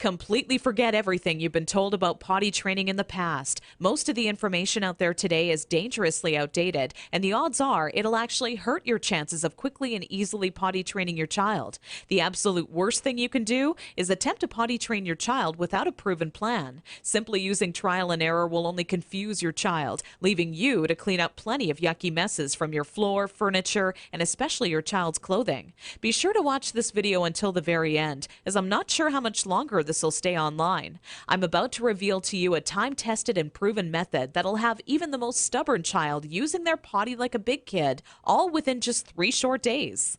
Completely forget everything you've been told about potty training in the past. Most of the information out there today is dangerously outdated, and the odds are it'll actually hurt your chances of quickly and easily potty training your child. The absolute worst thing you can do is attempt to potty train your child without a proven plan. Simply using trial and error will only confuse your child, leaving you to clean up plenty of yucky messes from your floor, furniture, and especially your child's clothing. Be sure to watch this video until the very end, as I'm not sure how much longer this will stay online. I'm about to reveal to you a time-tested and proven method that'll have even the most stubborn child using their potty like a big kid, all within just 3 short days.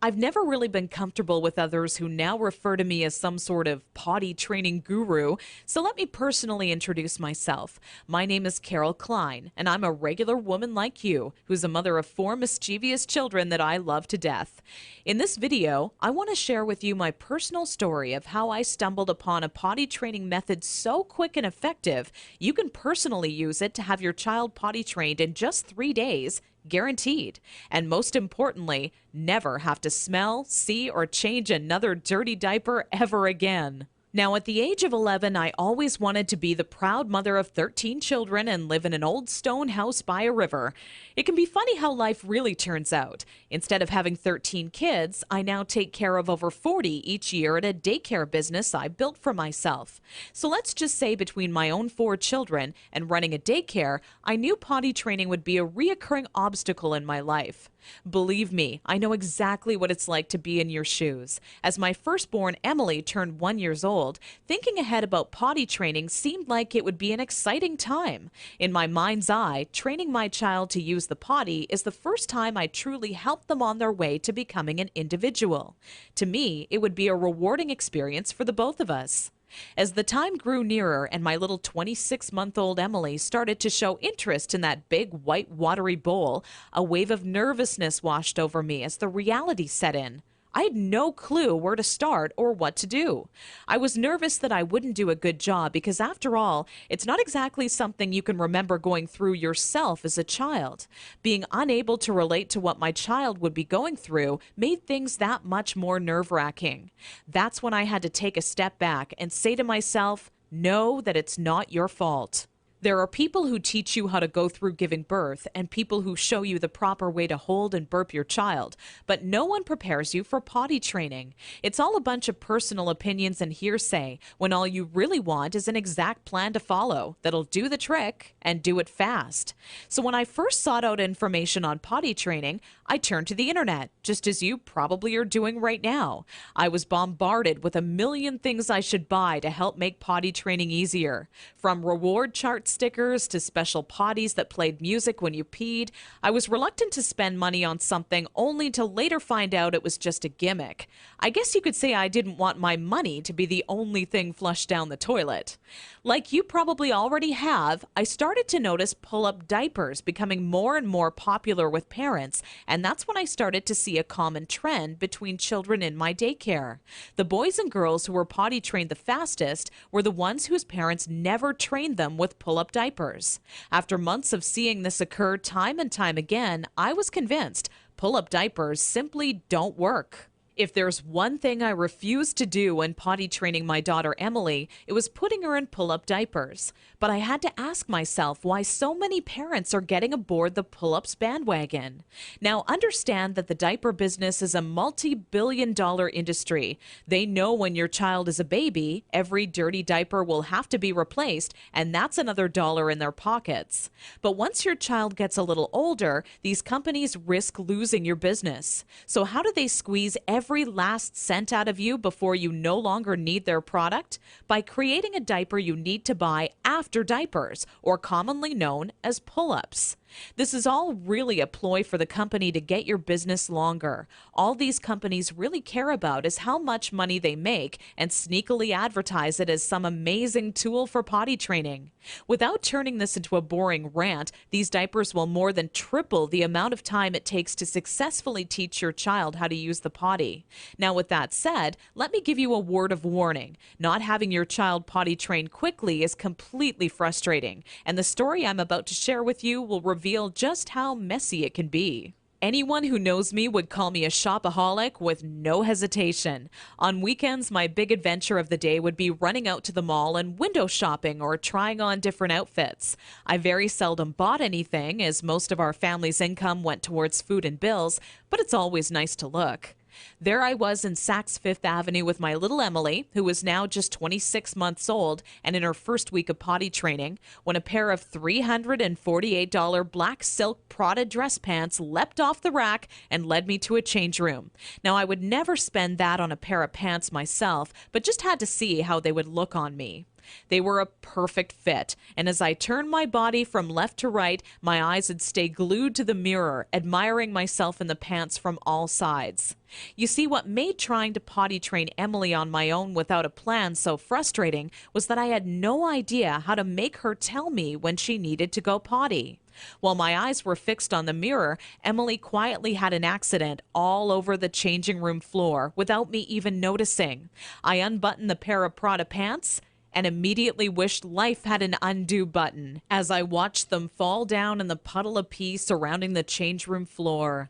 I've never really been comfortable with others who now refer to me as some sort of potty training guru, so let me personally introduce myself. My name is Carol Klein, and I'm a regular woman like you, who's a mother of 4 mischievous children that I love to death. In this video, I want to share with you my personal story of how I stumbled upon a potty training method so quick and effective, you can personally use it to have your child potty trained in just 3 days, guaranteed. And most importantly, never have to smell, see, or change another dirty diaper ever again. Now, at the age of 11, I always wanted to be the proud mother of 13 children and live in an old stone house by a river. It can be funny how life really turns out. Instead of having 13 kids, I now take care of over 40 each year at a daycare business I built for myself. So let's just say between my own 4 children and running a daycare, I knew potty training would be a reoccurring obstacle in my life. Believe me, I know exactly what it's like to be in your shoes. As my firstborn Emily turned 1 year old, thinking ahead about potty training seemed like it would be an exciting time. In my mind's eye, training my child to use the potty is the first time I truly helped them on their way to becoming an individual. To me, it would be a rewarding experience for the both of us. As the time grew nearer and my little 26-month-old Emily started to show interest in that big white watery bowl, a wave of nervousness washed over me as the reality set in. I had no clue where to start or what to do. I was nervous that I wouldn't do a good job because, after all, it's not exactly something you can remember going through yourself as a child. Being unable to relate to what my child would be going through made things that much more nerve-wracking. That's when I had to take a step back and say to myself, know that it's not your fault. There are people who teach you how to go through giving birth and people who show you the proper way to hold and burp your child, but no one prepares you for potty training. It's all a bunch of personal opinions and hearsay when all you really want is an exact plan to follow that'll do the trick and do it fast. So when I first sought out information on potty training, I turned to the internet, just as you probably are doing right now. I was bombarded with a million things I should buy to help make potty training easier. From reward charts stickers to special potties that played music when you peed, I was reluctant to spend money on something only to later find out it was just a gimmick. I guess you could say I didn't want my money to be the only thing flushed down the toilet. Like you probably already have, I started to notice pull-up diapers becoming more and more popular with parents, and that's when I started to see a common trend between children in my daycare. The boys and girls who were potty trained the fastest were the ones whose parents never trained them with pull-up diapers. After months of seeing this occur time and time again, I was convinced pull-up diapers simply don't work. If there's one thing I refused to do when potty training my daughter Emily, it was putting her in pull-up diapers. But I had to ask myself why so many parents are getting aboard the pull-ups bandwagon. Now, understand that the diaper business is a multi-billion-dollar industry. They know when your child is a baby, every dirty diaper will have to be replaced, and that's another dollar in their pockets. But once your child gets a little older, these companies risk losing your business. So how do they squeeze every last cent out of you before you no longer need their product? By creating a diaper you need to buy after diapers, or commonly known as pull-ups. This is all really a ploy for the company to get your business longer. All these companies really care about is how much money they make and sneakily advertise it as some amazing tool for potty training. Without turning this into a boring rant, these diapers will more than triple the amount of time it takes to successfully teach your child how to use the potty. Now, with that said, let me give you a word of warning. Not having your child potty trained quickly is completely frustrating, and the story I'm about to share with you will reveal just how messy it can be. Anyone who knows me would call me a shopaholic with no hesitation. On weekends, my big adventure of the day would be running out to the mall and window shopping or trying on different outfits. I very seldom bought anything, as most of our family's income went towards food and bills, but it's always nice to look. There I was in Saks Fifth Avenue with my little Emily, who was now just 26 months old and in her first week of potty training, when a pair of $348 black silk Prada dress pants leapt off the rack and led me to a change room. Now, I would never spend that on a pair of pants myself, but just had to see how they would look on me. They were a perfect fit, and as I turned my body from left to right, my eyes would stay glued to the mirror, admiring myself in the pants from all sides. You see, what made trying to potty train Emily on my own without a plan so frustrating was that I had no idea how to make her tell me when she needed to go potty. While my eyes were fixed on the mirror, Emily quietly had an accident all over the changing room floor without me even noticing. I unbuttoned the pair of Prada pants and immediately wished life had an undo button as I watched them fall down in the puddle of pee surrounding the change room floor.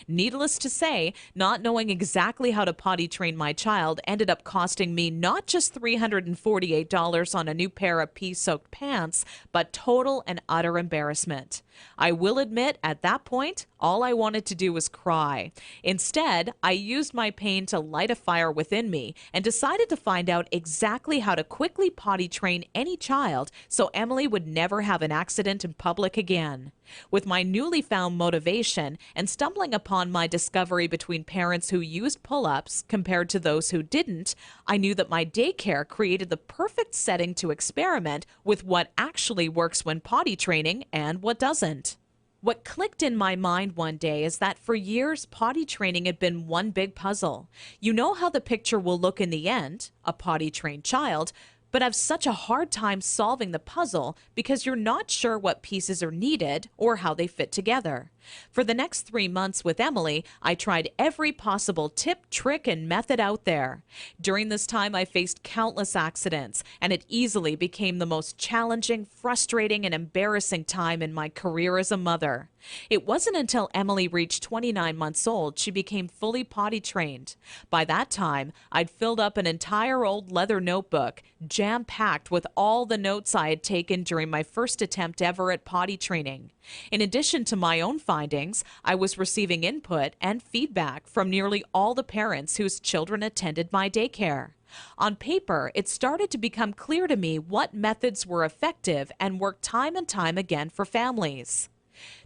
Needless to say, not knowing exactly how to potty train my child ended up costing me not just $348 on a new pair of pee-soaked pants, but total and utter embarrassment. I will admit, at that point, all I wanted to do was cry. Instead, I used my pain to light a fire within me and decided to find out exactly how to quickly potty train any child so Emily would never have an accident in public again. With my newly found motivation and stumbling upon my discovery between parents who used pull-ups compared to those who didn't, I knew that my daycare created the perfect setting to experiment with what actually works when potty training and what doesn't. What clicked in my mind one day is that for years, potty training had been one big puzzle. You know how the picture will look in the end, a potty-trained child, but have such a hard time solving the puzzle because you're not sure what pieces are needed or how they fit together. For the next 3 months with Emily, I tried every possible tip, trick, and method out there. During this time, I faced countless accidents, and it easily became the most challenging, frustrating, and embarrassing time in my career as a mother. It wasn't until Emily reached 29 months old she became fully potty trained. By that time, I'd filled up an entire old leather notebook, jam-packed with all the notes I had taken during my first attempt ever at potty training. In addition to my own findings, I was receiving input and feedback from nearly all the parents whose children attended my daycare. On paper, it started to become clear to me what methods were effective and worked time and time again for families.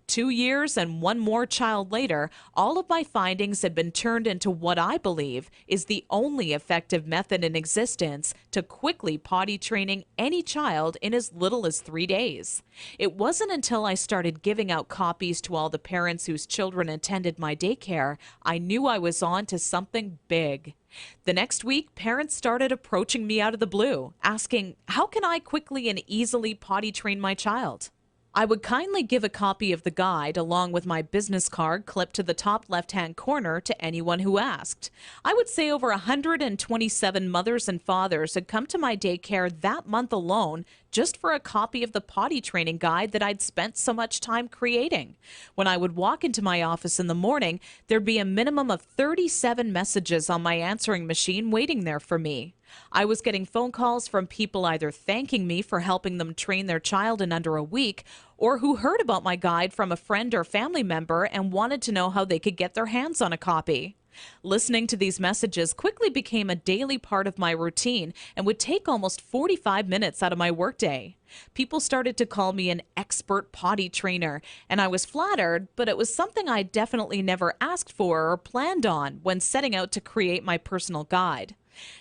2 years and one more child later, all of my findings had been turned into what I believe is the only effective method in existence to quickly potty training any child in as little as 3 days. It wasn't until I started giving out copies to all the parents whose children attended my daycare I knew I was on to something big. The next week, parents started approaching me out of the blue, asking, how can I quickly and easily potty train my child? I would kindly give a copy of the guide along with my business card clipped to the top left-hand corner to anyone who asked. I would say over 127 mothers and fathers had come to my daycare that month alone just for a copy of the potty training guide that I'd spent so much time creating. When I would walk into my office in the morning, there'd be a minimum of 37 messages on my answering machine waiting there for me. I was getting phone calls from people either thanking me for helping them train their child in under a week or who heard about my guide from a friend or family member and wanted to know how they could get their hands on a copy. Listening to these messages quickly became a daily part of my routine and would take almost 45 minutes out of my workday. People started to call me an expert potty trainer, and I was flattered, but it was something I definitely never asked for or planned on when setting out to create my personal guide.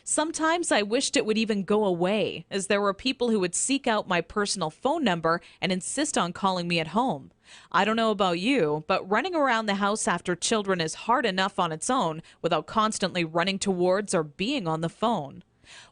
Sometimes I wished it would even go away, as there were people who would seek out my personal phone number and insist on calling me at home. I don't know about you, but running around the house after children is hard enough on its own without constantly running towards or being on the phone.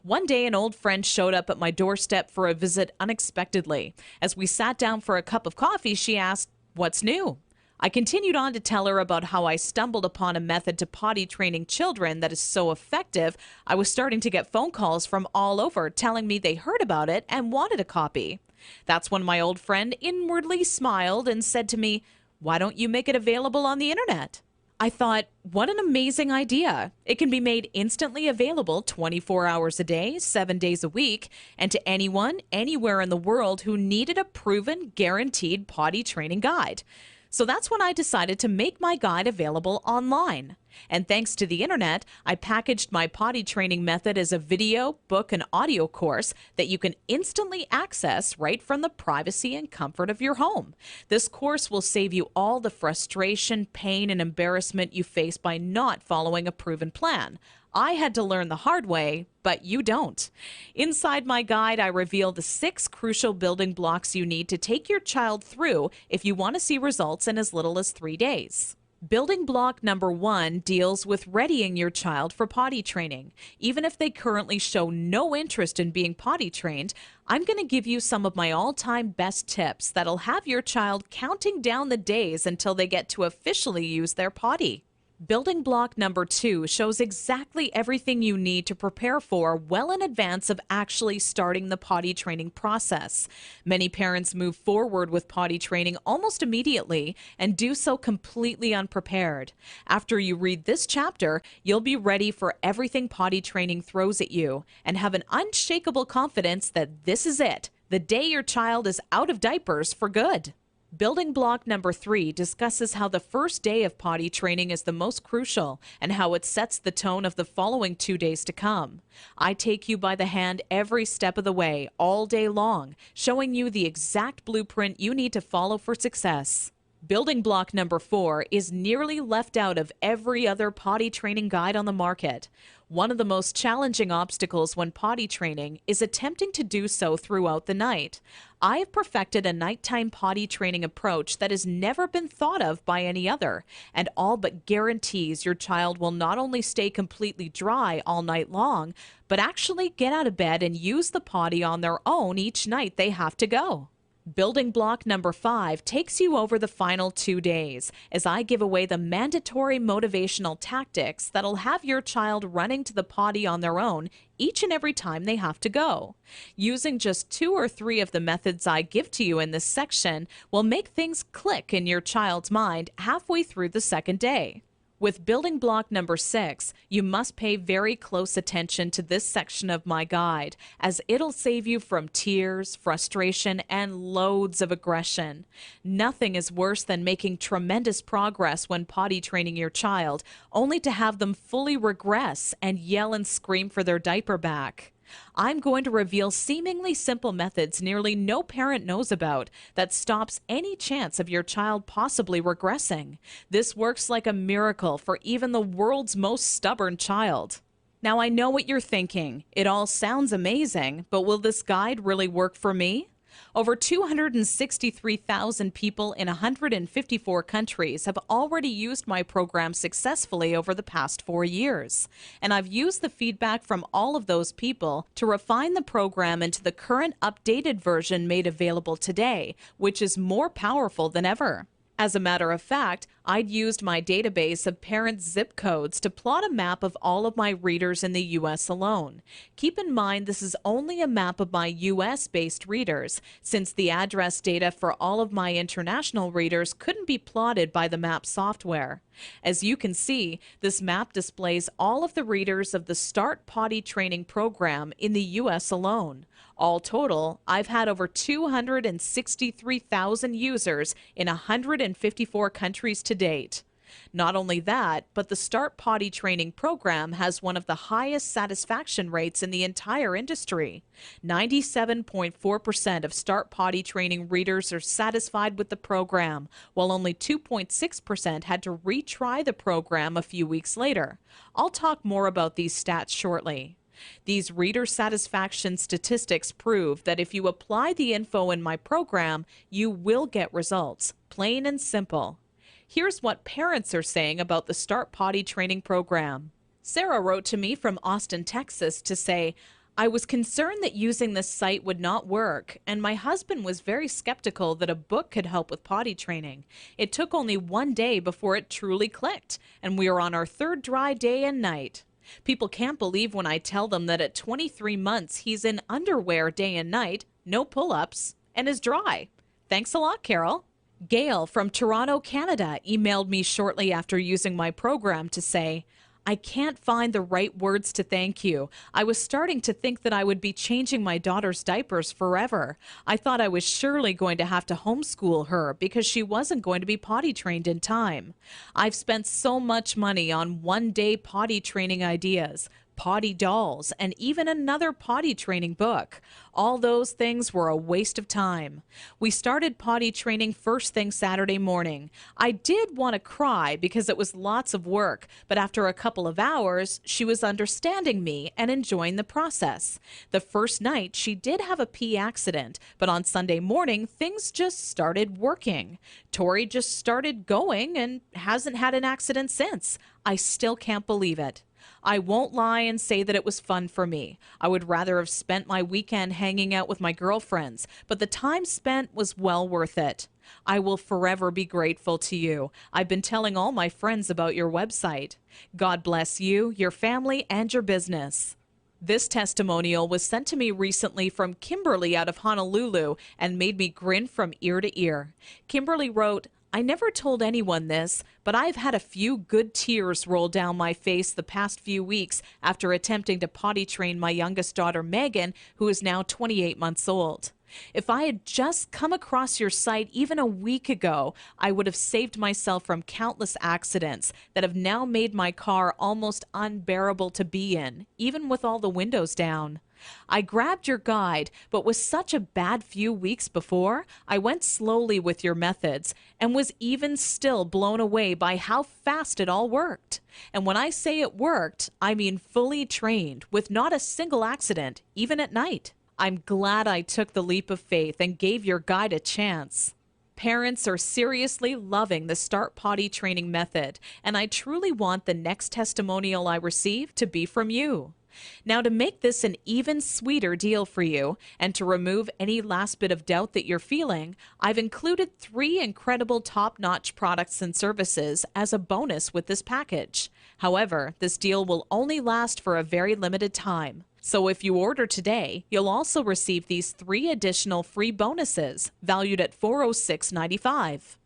One day, an old friend showed up at my doorstep for a visit unexpectedly. As we sat down for a cup of coffee, she asked, "What's new?" I continued on to tell her about how I stumbled upon a method to potty training children that is so effective, I was starting to get phone calls from all over telling me they heard about it and wanted a copy. That's when my old friend inwardly smiled and said to me, Why don't you make it available on the internet? I thought, what an amazing idea. It can be made instantly available 24 hours a day, 7 days a week, and to anyone, anywhere in the world who needed a proven, guaranteed potty training guide. So that's when I decided to make my guide available online. And thanks to the internet, I packaged my potty training method as a video, book, and audio course that you can instantly access right from the privacy and comfort of your home. This course will save you all the frustration, pain, and embarrassment you face by not following a proven plan. I had to learn the hard way, but you don't. Inside my guide, I reveal the 6 crucial building blocks you need to take your child through if you want to see results in as little as 3 days. Building block number 1 deals with readying your child for potty training. Even if they currently show no interest in being potty trained, I'm going to give you some of my all-time best tips that'll have your child counting down the days until they get to officially use their potty. Building block number 2 shows exactly everything you need to prepare for well in advance of actually starting the potty training process. Many parents move forward with potty training almost immediately and do so completely unprepared. After you read this chapter, you'll be ready for everything potty training throws at you and have an unshakable confidence that this is it, the day your child is out of diapers for good. Building block number 3 discusses how the first day of potty training is the most crucial and how it sets the tone of the following 2 days to come. I take you by the hand every step of the way, all day long, showing you the exact blueprint you need to follow for success. Building block number 4 is nearly left out of every other potty training guide on the market. One of the most challenging obstacles when potty training is attempting to do so throughout the night. I have perfected a nighttime potty training approach that has never been thought of by any other, and all but guarantees your child will not only stay completely dry all night long, but actually get out of bed and use the potty on their own each night they have to go. Building block number 5 takes you over the final 2 days as I give away the mandatory motivational tactics that'll have your child running to the potty on their own each and every time they have to go. Using just 2 or 3 of the methods I give to you in this section will make things click in your child's mind halfway through the second day. With building block number 6, you must pay very close attention to this section of my guide, as it'll save you from tears, frustration, and loads of aggression. Nothing is worse than making tremendous progress when potty training your child, only to have them fully regress and yell and scream for their diaper back. I'm going to reveal seemingly simple methods nearly no parent knows about that stops any chance of your child possibly regressing. This works like a miracle for even the world's most stubborn child. Now I know what you're thinking. It all sounds amazing, but will this guide really work for me? Over 263,000 people in 154 countries have already used my program successfully over the past 4 years. And I've used the feedback from all of those people to refine the program into the current updated version made available today, which is more powerful than ever. As a matter of fact, I'd used my database of parents' zip codes to plot a map of all of my readers in the U.S. alone. Keep in mind this is only a map of my U.S.-based readers, since the address data for all of my international readers couldn't be plotted by the map software. As you can see, this map displays all of the readers of the Start Potty Training program in the U.S. alone. All total, I've had over 263,000 users in 154 countries to date. Not only that, but the Start Potty Training program has one of the highest satisfaction rates in the entire industry. 97.4% of Start Potty Training readers are satisfied with the program, while only 2.6% had to retry the program a few weeks later. I'll talk more about these stats shortly. These reader satisfaction statistics prove that if you apply the info in my program, you will get results, plain and simple. Here's what parents are saying about the Start Potty Training program. Sarah wrote to me from Austin, Texas to say, I was concerned that using this site would not work, and my husband was very skeptical that a book could help with potty training. It took only 1 day before it truly clicked, and we are on our 3rd dry day and night. People can't believe when I tell them that at 23 months he's in underwear day and night, no pull-ups, and is dry. Thanks a lot, Carol. Gail from Toronto, Canada, emailed me shortly after using my program to say, I can't find the right words to thank you. I was starting to think that I would be changing my daughter's diapers forever. I thought I was surely going to have to homeschool her because she wasn't going to be potty trained in time. I've spent so much money on one-day potty training ideas, potty dolls, and even another potty training book. All those things were a waste of time. We started potty training first thing Saturday morning. I did want to cry because it was lots of work, but after a couple of hours, she was understanding me and enjoying the process. The first night, she did have a pee accident, but on Sunday morning, things just started working. Tori just started going and hasn't had an accident since. I still can't believe it. I won't lie and say that it was fun for me. I would rather have spent my weekend hanging out with my girlfriends, but the time spent was well worth it. I will forever be grateful to you. I've been telling all my friends about your website. God bless you, your family, and your business. This testimonial was sent to me recently from Kimberly out of Honolulu and made me grin from ear to ear. Kimberly wrote, I never told anyone this, but I've had a few good tears roll down my face the past few weeks after attempting to potty train my youngest daughter, Megan, who is now 28 months old. If I had just come across your site even a week ago, I would have saved myself from countless accidents that have now made my car almost unbearable to be in, even with all the windows down. I grabbed your guide, but with such a bad few weeks before, I went slowly with your methods and was even still blown away by how fast it all worked. And when I say it worked, I mean fully trained, with not a single accident, even at night. I'm glad I took the leap of faith and gave your guide a chance. Parents are seriously loving the Start Potty training method, and I truly want the next testimonial I receive to be from you. Now, to make this an even sweeter deal for you and to remove any last bit of doubt that you're feeling, I've included 3 incredible top-notch products and services as a bonus with this package. However, this deal will only last for a very limited time. So if you order today, you'll also receive these 3 additional free bonuses valued at $406.95.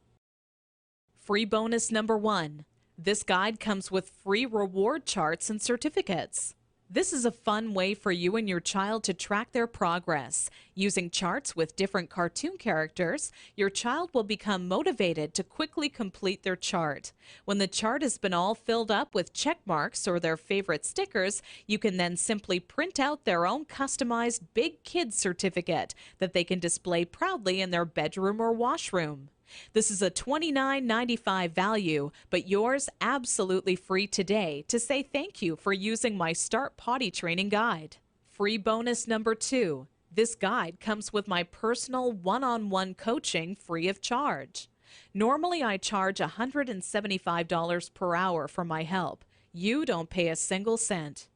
Free bonus number 1. This guide comes with free reward charts and certificates. This is a fun way for you and your child to track their progress. Using charts with different cartoon characters, your child will become motivated to quickly complete their chart. When the chart has been all filled up with check marks or their favorite stickers, you can then simply print out their own customized Big Kids certificate that they can display proudly in their bedroom or washroom. This is a $29.95 value, but yours absolutely free today to say thank you for using my Start Potty Training Guide. Free bonus number 2. This guide comes with my personal one-on-one coaching free of charge. Normally, I charge $175 per hour for my help. You don't pay a single cent.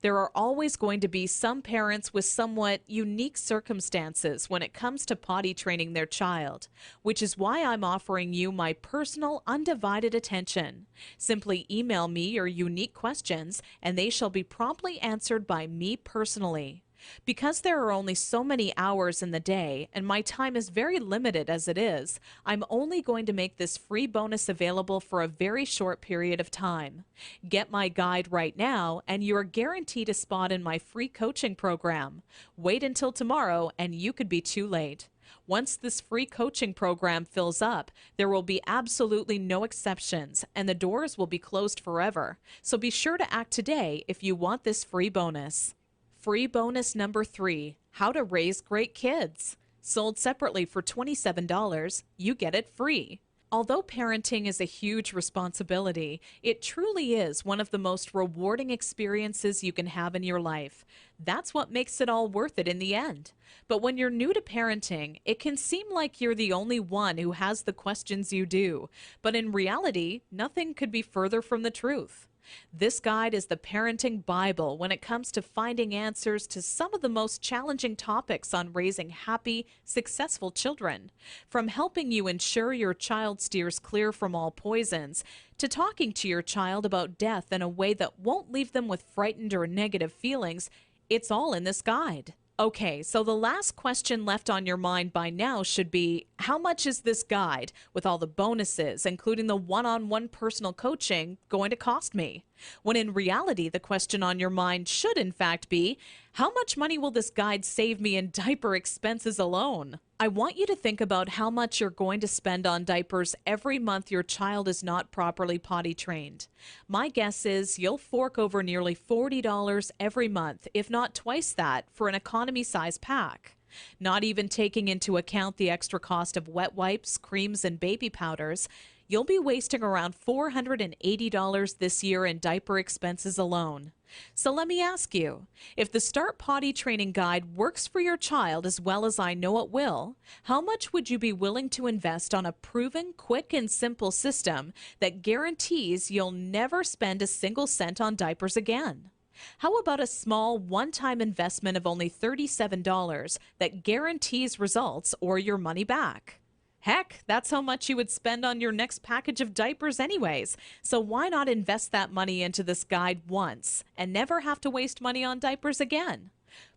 There are always going to be some parents with somewhat unique circumstances when it comes to potty training their child, which is why I'm offering you my personal undivided attention. Simply email me your unique questions and they shall be promptly answered by me personally. Because there are only so many hours in the day and my time is very limited as it is, I'm only going to make this free bonus available for a very short period of time. Get my guide right now and you are guaranteed a spot in my free coaching program. Wait until tomorrow and you could be too late. Once this free coaching program fills up, there will be absolutely no exceptions and the doors will be closed forever. So be sure to act today if you want this free bonus. Free bonus number 3, How to Raise Great Kids. Sold separately for $27, you get it free. Although parenting is a huge responsibility, it truly is one of the most rewarding experiences you can have in your life. That's what makes it all worth it in the end. But when you're new to parenting, it can seem like you're the only one who has the questions you do. But in reality, nothing could be further from the truth. This guide is the parenting Bible when it comes to finding answers to some of the most challenging topics on raising happy, successful children. From helping you ensure your child steers clear from all poisons, to talking to your child about death in a way that won't leave them with frightened or negative feelings, it's all in this guide. Okay, so the last question left on your mind by now should be, how much is this guide, with all the bonuses, including the one-on-one personal coaching, going to cost me? When in reality, the question on your mind should in fact be, how much money will this guide save me in diaper expenses alone? I want you to think about how much you're going to spend on diapers every month your child is not properly potty trained. My guess is you'll fork over nearly $40 every month, if not twice that, for an economy size pack. Not even taking into account the extra cost of wet wipes, creams, and baby powders, you'll be wasting around $480 this year in diaper expenses alone. So let me ask you, if the Start Potty Training Guide works for your child as well as I know it will, how much would you be willing to invest on a proven, quick, and simple system that guarantees you'll never spend a single cent on diapers again? How about a small one-time investment of only $37 that guarantees results or your money back? Heck, that's how much you would spend on your next package of diapers anyways. So why not invest that money into this guide once and never have to waste money on diapers again?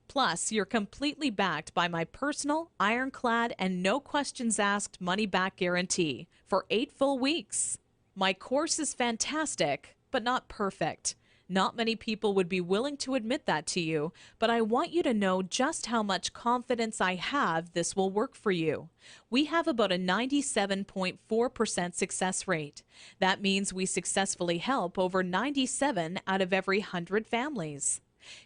Plus, you're completely backed by my personal, ironclad, and no questions asked money back guarantee for 8 full weeks. My course is fantastic, but not perfect. Not many people would be willing to admit that to you, but I want you to know just how much confidence I have this will work for you. We have about a 97.4% success rate. That means we successfully help over 97 out of every 100 families.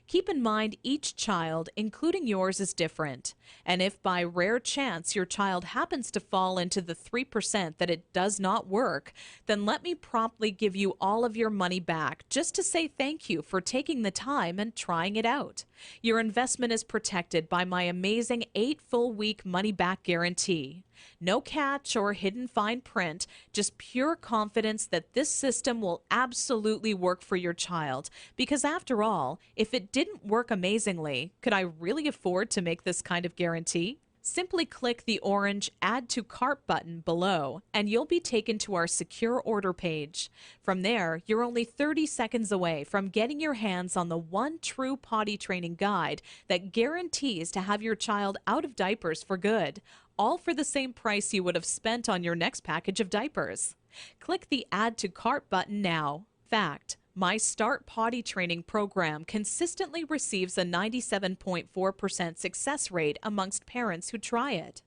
Keep in mind each child, including yours, is different. And if by rare chance your child happens to fall into the 3% that it does not work, then let me promptly give you all of your money back just to say thank you for taking the time and trying it out. Your investment is protected by my amazing 8 full week money back guarantee. No catch or hidden fine print, just pure confidence that this system will absolutely work for your child. Because after all, if it didn't work amazingly, could I really afford to make this kind of guarantee? Simply click the orange Add to Cart button below, and you'll be taken to our secure order page. From there, you're only 30 seconds away from getting your hands on the one true potty training guide that guarantees to have your child out of diapers for good, all for the same price you would have spent on your next package of diapers. Click the Add to Cart button now. Fact: my Start Potty Training program consistently receives a 97.4% success rate amongst parents who try it.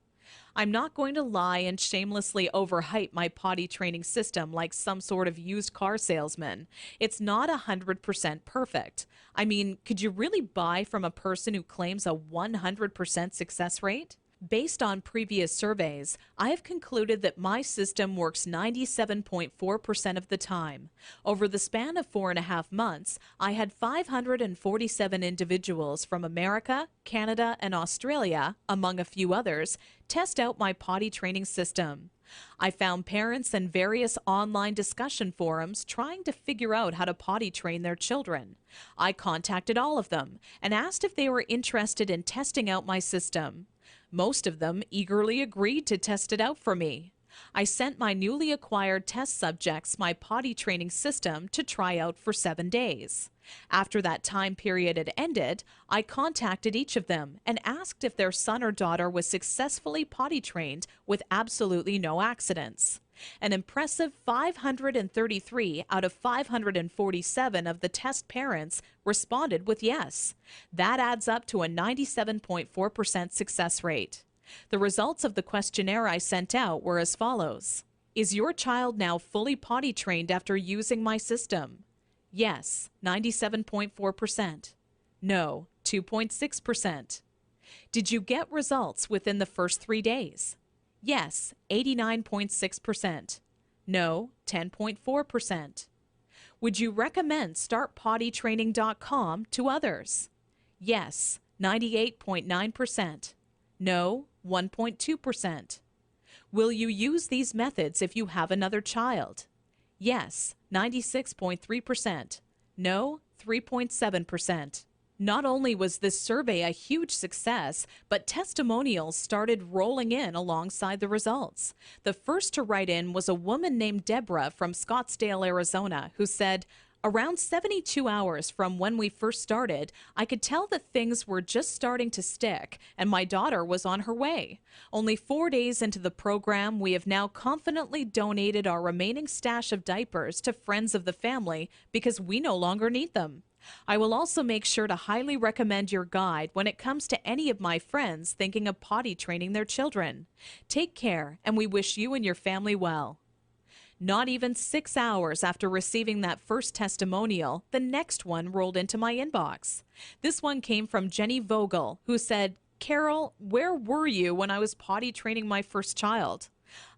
I'm not going to lie and shamelessly overhype my potty training system like some sort of used car salesman. It's not 100% perfect. I mean, could you really buy from a person who claims a 100% success rate? Based on previous surveys, I have concluded that my system works 97.4% of the time. Over the span of 4.5 months, I had 547 individuals from America, Canada, and Australia, among a few others, test out my potty training system. I found parents in various online discussion forums trying to figure out how to potty train their children. I contacted all of them and asked if they were interested in testing out my system. Most of them eagerly agreed to test it out for me. I sent my newly acquired test subjects my potty training system to try out for 7 days. After that time period had ended, I contacted each of them and asked if their son or daughter was successfully potty trained with absolutely no accidents. An impressive 533 out of 547 of the test parents responded with yes. That adds up to a 97.4% success rate. The results of the questionnaire I sent out were as follows. Is your child now fully potty trained after using my system? Yes, 97.4%. No, 2.6%. Did you get results within the first 3 days? Yes, 89.6%. No, 10.4%. Would you recommend StartPottyTraining.com to others? Yes, 98.9%. No, 1.2%. Will you use these methods if you have another child? Yes, 96.3%. No, 3.7%. Not only was this survey a huge success, but testimonials started rolling in alongside the results. The first to write in was a woman named Deborah from Scottsdale, Arizona, who said, Around 72 hours from when we first started, I could tell that things were just starting to stick, and my daughter was on her way. Only 4 days into the program, we have now confidently donated our remaining stash of diapers to friends of the family because we no longer need them. I will also make sure to highly recommend your guide when it comes to any of my friends thinking of potty training their children. Take care, and we wish you and your family well. Not even 6 hours after receiving that first testimonial, the next one rolled into my inbox. This one came from Jenny Vogel, who said, "Carol, where were you when I was potty training my first child?"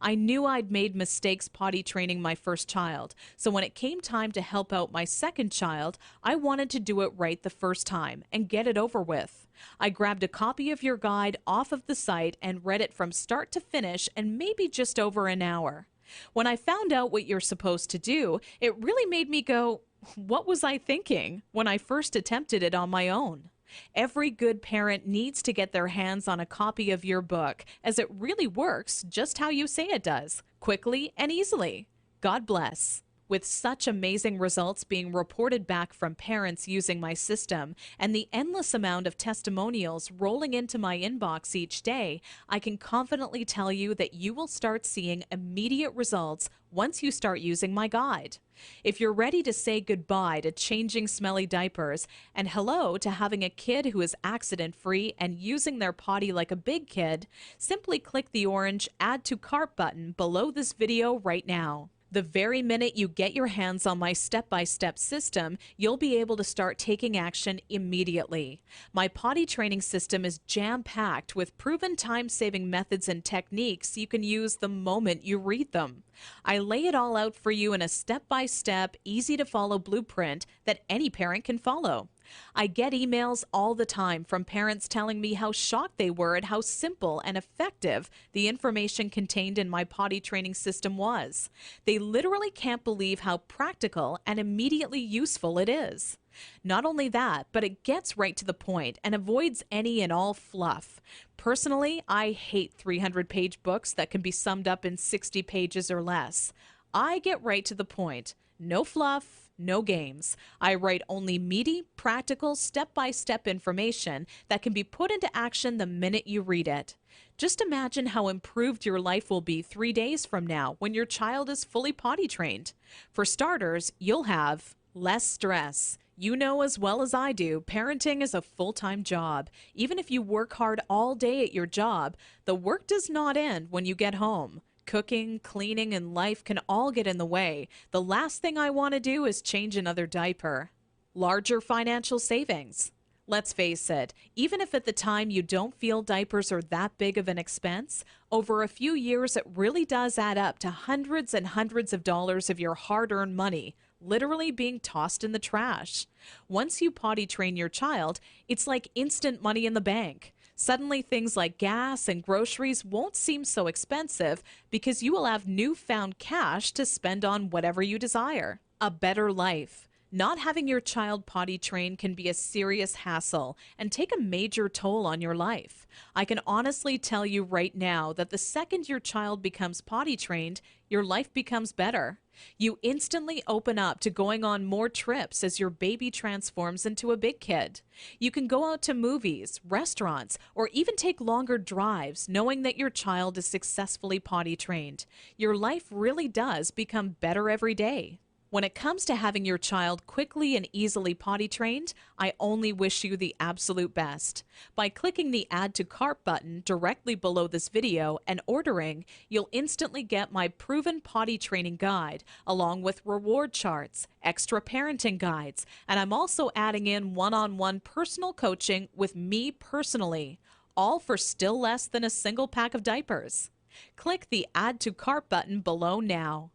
I knew I'd made mistakes potty training my first child, so when it came time to help out my second child, I wanted to do it right the first time and get it over with. I grabbed a copy of your guide off of the site and read it from start to finish in maybe just over an hour. When I found out what you're supposed to do, it really made me go, what was I thinking when I first attempted it on my own? Every good parent needs to get their hands on a copy of your book, as it really works just how you say it does, quickly and easily. God bless. With such amazing results being reported back from parents using my system and the endless amount of testimonials rolling into my inbox each day, I can confidently tell you that you will start seeing immediate results once you start using my guide. If you're ready to say goodbye to changing smelly diapers and hello to having a kid who is accident-free and using their potty like a big kid, simply click the orange Add to Cart button below this video right now. The very minute you get your hands on my step-by-step system, you'll be able to start taking action immediately. My potty training system is jam-packed with proven time-saving methods and techniques you can use the moment you read them. I lay it all out for you in a step-by-step, easy-to-follow blueprint that any parent can follow. I get emails all the time from parents telling me how shocked they were at how simple and effective the information contained in my potty training system was. They literally can't believe how practical and immediately useful it is. Not only that, but it gets right to the point and avoids any and all fluff. Personally, I hate 300-page books that can be summed up in 60 pages or less. I get right to the point. No fluff, no games. I write only meaty, practical, step-by-step information that can be put into action the minute you read it. Just imagine how improved your life will be 3 days from now when your child is fully potty trained. For starters, you'll have less stress. You know as well as I do, parenting is a full-time job. Even if you work hard all day at your job, the work does not end when you get home. Cooking, cleaning, and life can all get in the way. The last thing I want to do is change another diaper. Larger financial savings. Let's face it, even if at the time you don't feel diapers are that big of an expense, over a few years it really does add up to hundreds and hundreds of dollars of your hard-earned money, literally being tossed in the trash. Once you potty train your child, it's like instant money in the bank. Suddenly things like gas and groceries won't seem so expensive because you will have newfound cash to spend on whatever you desire. A better life. Not having your child potty trained can be a serious hassle and take a major toll on your life. I can honestly tell you right now that the second your child becomes potty trained, your life becomes better. You instantly open up to going on more trips as your baby transforms into a big kid. You can go out to movies, restaurants, or even take longer drives knowing that your child is successfully potty trained. Your life really does become better every day. When it comes to having your child quickly and easily potty trained, I only wish you the absolute best. By clicking the Add to Cart button directly below this video and ordering, you'll instantly get my proven potty training guide, along with reward charts, extra parenting guides, and I'm also adding in one-on-one personal coaching with me personally, all for still less than a single pack of diapers. Click the Add to Cart button below now.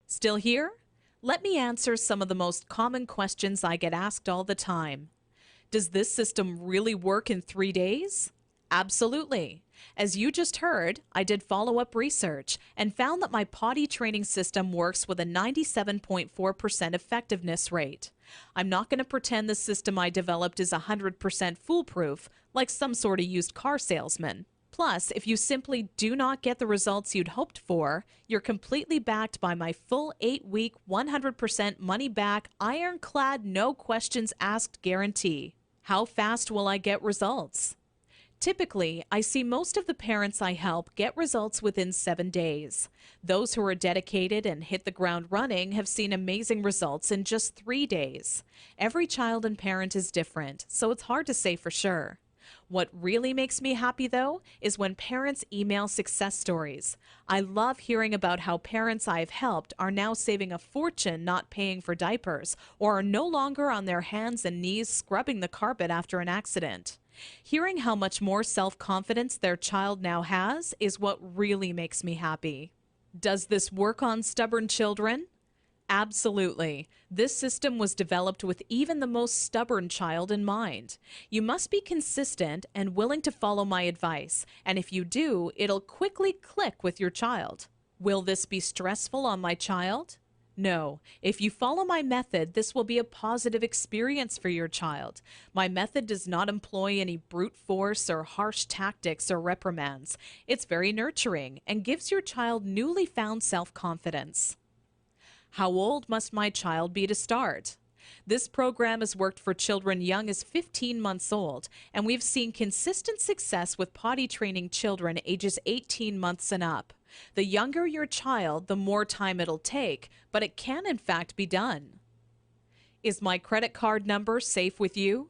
Still here? Let me answer some of the most common questions I get asked all the time. Does this system really work in 3 days? Absolutely. As you just heard, I did follow-up research and found that my potty training system works with a 97.4% effectiveness rate. I'm not going to pretend the system I developed is 100% foolproof, like some sort of used car salesman. Plus, if you simply do not get the results you'd hoped for, you're completely backed by my full 8-week, 100% money-back, ironclad, no questions asked guarantee. How fast will I get results? Typically, I see most of the parents I help get results within 7 days. Those who are dedicated and hit the ground running have seen amazing results in just 3 days. Every child and parent is different, so it's hard to say for sure. What really makes me happy, though, is when parents email success stories. I love hearing about how parents I've helped are now saving a fortune not paying for diapers or are no longer on their hands and knees scrubbing the carpet after an accident. Hearing how much more self-confidence their child now has is what really makes me happy. Does this work on stubborn children? Absolutely. This system was developed with even the most stubborn child in mind. You must be consistent and willing to follow my advice, and if you do, it'll quickly click with your child. Will this be stressful on my child? No. If you follow my method, this will be a positive experience for your child. My method does not employ any brute force or harsh tactics or reprimands. It's very nurturing and gives your child newly found self-confidence. How old must my child be to start? This program has worked for children young as 15 months old, and we've seen consistent success with potty training children ages 18 months and up. The younger your child, the more time it'll take, but it can in fact be done. Is my credit card number safe with you?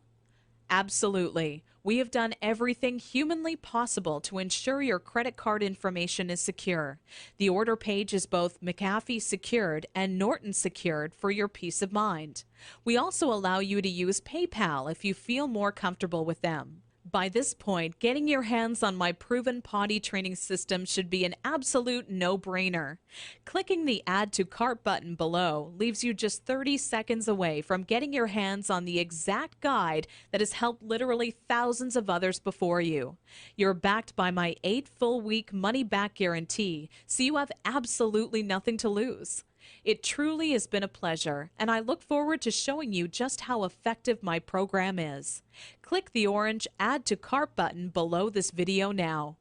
Absolutely. We have done everything humanly possible to ensure your credit card information is secure. The order page is both McAfee secured and Norton secured for your peace of mind. We also allow you to use PayPal if you feel more comfortable with them. By this point, getting your hands on my proven potty training system should be an absolute no-brainer. Clicking the Add to Cart button below leaves you just 30 seconds away from getting your hands on the exact guide that has helped literally thousands of others before you. You're backed by my 8 full-week money-back guarantee, so you have absolutely nothing to lose. It truly has been a pleasure, and I look forward to showing you just how effective my program is. Click the orange Add to Cart button below this video now.